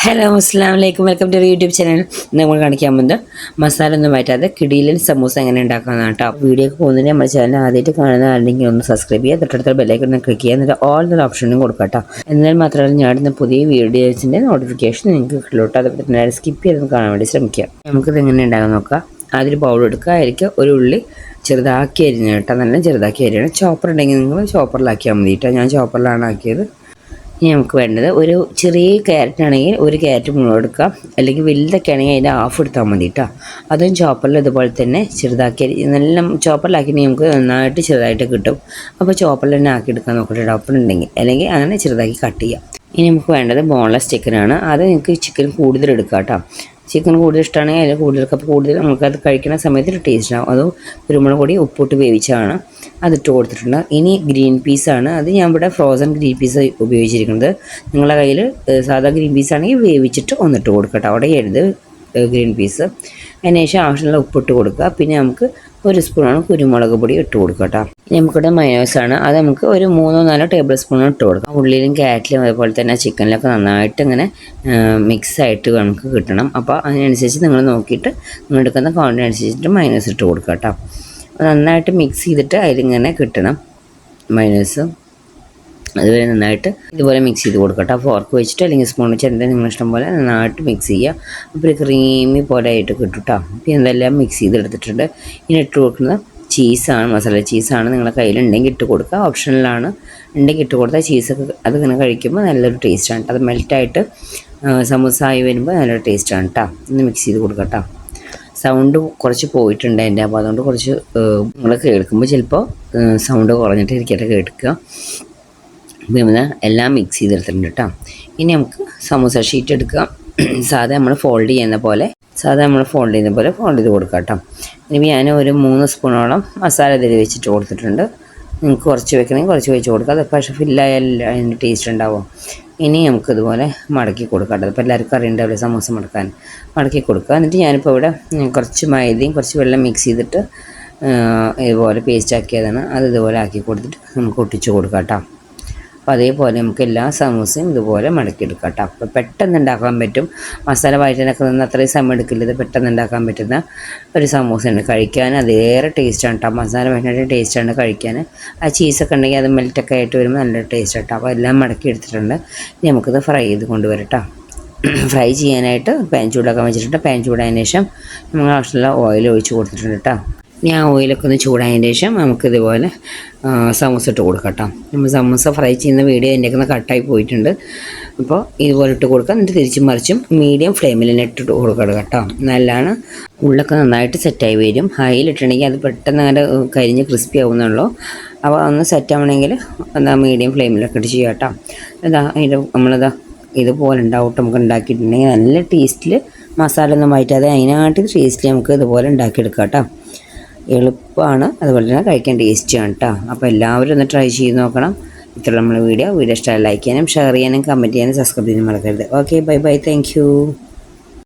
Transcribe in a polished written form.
Hello അസ്സലാമലൈക്കും welcome to YouTube channel. നമ്മൾ കാണിക്കാൻ പോകുന്നത് മസാല ഒന്നും മാറ്റാതെ കിടിലൻ സമൂസ എങ്ങനെ ഉണ്ടാക്കാമെന്നാണ് കേട്ടോ. വീഡിയോക്ക് പോകുന്നതിന് നമ്മുടെ ചാനൽ ആദ്യമായിട്ട് കാണുന്ന ആണെങ്കിൽ ഒന്ന് സബ്സ്ക്രൈബ് ചെയ്യുക, തൊട്ടടുത്ത ബെല്ലൈക്കൺ ഒന്ന് ക്ലിക്ക് ചെയ്യുക, എന്നിട്ട് ഓൾ എന്ന ഓപ്ഷനും കൊടുക്കാം കേട്ടോ. എന്നാൽ മാത്രമല്ല ഞാനിടുന്ന പുതിയ വീഡിയോസിൻ്റെ നോട്ടിഫിക്കേഷൻ നിങ്ങൾക്ക് കിട്ടുള്ളൂ. അതുപോലെ തന്നെ സ്കിപ്പ് ചെയ്ത് കാണാൻ വേണ്ടി ശ്രമിക്കുക. നമുക്കിത് എങ്ങനെ ഉണ്ടാകാൻ നോക്കാം. ആദ്യം ബൗൾ എടുക്കുക, അതിലേക്ക് ഒരു ഉള്ളി ചെറുതാക്കി അരിഞ്ഞ് കേട്ടോ, നല്ല ചെറുതാക്കി അരിയണം. ചോപ്പർ ഉണ്ടെങ്കിൽ നിങ്ങൾ ചോപ്പറിലാക്കിയാൽ മതി കേട്ടോ. ഞാൻ ചോപ്പറിലാണ് ആക്കിയത്. ഇനി നമുക്ക് വേണ്ടത് ഒരു ചെറിയ ക്യാരറ്റ് ആണെങ്കിൽ ഒരു ക്യാരറ്റ് മുഴുവൻ എടുക്കാം, അല്ലെങ്കിൽ വലുതൊക്കെ ആണെങ്കിൽ അതിൻ്റെ ഹാഫ് എടുത്താൽ മതി കേട്ടോ. അതും ചോപ്പറിൽ ഇതുപോലെ തന്നെ ചെറുതാക്കി നല്ല ചോപ്പറിലാക്കി നമുക്ക് നന്നായിട്ട് ചെറുതായിട്ട് കിട്ടും. അപ്പോൾ ചോപ്പറിൽ തന്നെ ആക്കി എടുക്കാൻ നോക്കട്ടെ ചോപ്പർ ഉണ്ടെങ്കിൽ, അല്ലെങ്കിൽ അങ്ങനെ ചെറുതാക്കി കട്ട് ചെയ്യാം. ഇനി നമുക്ക് വേണ്ടത് ബോൺലെസ് ചിക്കനാണ്. അത് നിങ്ങൾക്ക് ചിക്കൻ കൂടുതൽ എടുക്കാം കേട്ടോ. ചിക്കൻ കൂടുതൽ ഇഷ്ടമാണെങ്കിൽ അതിൽ കൂടുതൽ നമുക്കത് കഴിക്കുന്ന സമയത്ത് ടേസ്റ്റ് ആവും. അത് കുരുമുളക് പൊടി ഉപ്പിട്ട് വേവിച്ചാണ് അതിട്ട് കൊടുത്തിട്ടുണ്ട്. ഇനി ഗ്രീൻ പീസാണ്. അത് ഞാൻ ഇവിടെ ഫ്രോസൺ ഗ്രീൻ പീസ് ഉപയോഗിച്ചിരിക്കുന്നത്. നിങ്ങളുടെ കയ്യിൽ സാധാ ഗ്രീൻ പീസ് ആണെങ്കിൽ വേവിച്ചിട്ട് ഒന്നിട്ട് കൊടുക്കട്ടോ. അവിടെ എഴുത് ഗ്രീൻ പീസ്. അതിന് ശേഷം ആവശ്യമുള്ള ഉപ്പിട്ട് കൊടുക്കുക. പിന്നെ നമുക്ക് ഒരു സ്പൂണാണ് കുരുമുളക് പൊടി ഇട്ട് കൊടുക്കുക കേട്ടോ. ഇനി നമുക്കിവിടെ മയോണൈസാണ്. അത് നമുക്ക് ഒരു 3-4 ടേബിൾ സ്പൂൺ ഇട്ട് കൊടുക്കാം. ഉള്ളിലും ക്യാരറ്റിലും അതുപോലെ തന്നെ ചിക്കനിലൊക്കെ നന്നായിട്ട് ഇങ്ങനെ മിക്സായിട്ട് നമുക്ക് കിട്ടണം. അപ്പോൾ അതിനനുസരിച്ച് നിങ്ങൾ നോക്കിയിട്ട് നിങ്ങൾ എടുക്കുന്ന ക്വാണ്ടിറ്റി അനുസരിച്ചിട്ട് മയോണൈസ് ഇട്ട് കൊടുക്കുക കേട്ടോ. നന്നായിട്ട് മിക്സ് ചെയ്തിട്ട് അതിലിങ്ങനെ കിട്ടണം മയോണൈസ്. അതുവരെ നന്നായിട്ട് ഇതുപോലെ മിക്സ് ചെയ്ത് കൊടുക്കട്ടോ. ഫോർക്ക് വെച്ചിട്ട് അല്ലെങ്കിൽ സ്പൂൺ വെച്ച് എന്തായാലും നിങ്ങൾ ഇഷ്ടം പോലെ നന്നായിട്ട് മിക്സ് ചെയ്യുക. അപ്പോൾ ഒരു ക്രീമി പോലെ ആയിട്ട് കിട്ടും കേട്ടോ. പിന്നെ ഇതെല്ലാം മിക്സ് ചെയ്തെടുത്തിട്ടുണ്ട്. ഇനി ഇട്ട് കൊടുക്കുന്നത് ചീസാണ്, മസാല ചീസാണ്. നിങ്ങളുടെ കയ്യിലുണ്ടെങ്കിൽ ഇട്ട് കൊടുക്കുക, ഓപ്ഷനിലാണ്. ഉണ്ടെങ്കിൽ ഇട്ട് കൊടുത്താൽ ചീസൊക്കെ അതിങ്ങനെ കഴിക്കുമ്പോൾ നല്ലൊരു ടേസ്റ്റാണ് കേട്ടോ. അത് മെൽറ്റായിട്ട് സമൂസ ആയി വരുമ്പോൾ നല്ലൊരു ടേസ്റ്റാണ് കേട്ടോ. ഒന്ന് മിക്സ് ചെയ്ത് കൊടുക്കുക കേട്ടോ. സൗണ്ട് കുറച്ച് പോയിട്ടുണ്ട് എൻ്റെ, അപ്പോൾ അതുകൊണ്ട് കുറച്ച് നിങ്ങൾ കേൾക്കുമ്പോൾ ചിലപ്പോൾ സൗണ്ട് കുറഞ്ഞിട്ട് ഇരിക്കട്ടെ കേൾക്കുക. പിന്നെ എല്ലാം മിക്സ് ചെയ്തെടുത്തിട്ടുണ്ട് കേട്ടോ. ഇനി നമുക്ക് സമൂസ ഷീറ്റ് എടുക്കുക. സാധാ നമ്മൾ ഫോൾഡ് ചെയ്യുന്ന പോലെ ഫോൾഡ് ചെയ്ത് കൊടുക്കാം കേട്ടോ. ഇനി ഞാൻ ഒരു 3 സ്പൂണോളം മസാല ഇതിൽ വെച്ചിട്ട് കൊടുത്തിട്ടുണ്ട്. നിങ്ങൾക്ക് കുറച്ച് വെക്കണമെങ്കിൽ കുറച്ച് വെച്ച് കൊടുക്കുക. അത് പക്ഷേ ഫില്ലായാലും അതിൻ്റെ ടേസ്റ്റ് ഉണ്ടാവും. ഇനി നമുക്കിതുപോലെ മടക്കി കൊടുക്കാം കേട്ടോ. അപ്പോൾ എല്ലാവർക്കും അറിയണ്ടാവില്ല സമൂസ മടക്കി കൊടുക്കുക. എന്നിട്ട് ഞാനിപ്പോൾ ഇവിടെ കുറച്ച് മൈദയും കുറച്ച് വെള്ളം മിക്സ് ചെയ്തിട്ട് ഇതുപോലെ പേസ്റ്റ് ആക്കിയതാണ്. അത് ഇതുപോലെ ആക്കി കൊടുത്തിട്ട് നമുക്ക് ഒട്ടിച്ച് കൊടുക്കാം കേട്ടോ. അപ്പോൾ അതേപോലെ നമുക്ക് എല്ലാ സമൂസയും ഇതുപോലെ മടക്കിയെടുക്കാം കേട്ടോ. അപ്പോൾ പെട്ടെന്ന് ഉണ്ടാക്കാൻ പറ്റും. മസാല വഴറ്റാനൊക്കെ നിന്ന് അത്രയും സമയം എടുക്കില്ല. ഇത് പെട്ടെന്ന് ഉണ്ടാക്കാൻ പറ്റുന്ന ഒരു സമൂസയാണ്. കഴിക്കാൻ അതേറെ ടേസ്റ്റാണ് കേട്ടോ. മസാല വഴറ്റാൻ്റെ ടേസ്റ്റാണ് കഴിക്കാൻ. ആ ചീസൊക്കെ ഉണ്ടെങ്കിൽ അത് മെൽറ്റൊക്കെ ആയിട്ട് വരുമ്പോൾ നല്ല ടേസ്റ്റ് കേട്ടോ. അപ്പോൾ എല്ലാം മടക്കി എടുത്തിട്ടുണ്ട്. ഇനി നമുക്കിത് ഫ്രൈ ചെയ്ത് കൊണ്ടുവരട്ടോ. ഫ്രൈ ചെയ്യാനായിട്ട് പാൻ ചൂടാക്കാൻ വെച്ചിട്ടുണ്ട്. പാൻ ചൂടായതിന് ശേഷം നമ്മൾ ആവശ്യമുള്ള ഓയിൽ ഒഴിച്ച് കൊടുത്തിട്ടുണ്ട് കേട്ടോ. ഞാൻ ഓയിലൊക്കെ ഒന്ന് ചൂടായതിന് ശേഷം നമുക്കിതുപോലെ സമൂസ ഇട്ട് കൊടുക്കാം കേട്ടോ. നമ്മൾ സമൂസ ഫ്രൈ ചെയ്യുന്ന വീഡിയോ എൻ്റെ കട്ടായി പോയിട്ടുണ്ട്. അപ്പോൾ ഇതുപോലെ ഇട്ട് കൊടുക്കാം. എന്നിട്ട് തിരിച്ചും മറിച്ചും മീഡിയം ഫ്ലെയിമിൽ തന്നെ ഇട്ടിട്ട് കൊടുക്കണം കേട്ടോ. നല്ലതാണ്. ഉള്ളൊക്കെ നന്നായിട്ട് സെറ്റായി വരും. ഹൈയിലിട്ടുണ്ടെങ്കിൽ അത് പെട്ടെന്ന് അങ്ങനെ കരിഞ്ഞ് ക്രിസ്പി ആവുന്നുള്ളൂ. അപ്പോൾ ഒന്ന് സെറ്റാവണമെങ്കിൽ എന്താ മീഡിയം ഫ്ലെയിമിലൊക്കെ ഇട്ട് ചെയ്യാം കേട്ടോ. നമ്മളിതാ ഇതുപോലെ ഉണ്ടാവും നമുക്ക് ഉണ്ടാക്കിയിട്ടുണ്ടെങ്കിൽ നല്ല ടേസ്റ്റിൽ മസാല ഒന്നും വഴറ്റാതെ അതിനായിട്ട് ടേസ്റ്റിൽ നമുക്ക് ഇതുപോലെ ഉണ്ടാക്കിയെടുക്കാം കേട്ടോ. എളുപ്പമാണ്, അതുപോലെ തന്നെ കഴിക്കാൻ ടേസ്റ്റിയാണ് കേട്ടോ. അപ്പോൾ എല്ലാവരും ഒന്ന് ട്രൈ ചെയ്ത് നോക്കണം. ഇത്ര നമ്മൾ വീഡിയോ ഇഷ്ടമായി ലൈക്ക് ചെയ്യാനും ഷെയർ ചെയ്യാനും കമൻറ്റ് ചെയ്യാനും സബ്സ്ക്രൈബ് ചെയ്യാനും മറക്കരുത്. Okay, bye bye, thank you.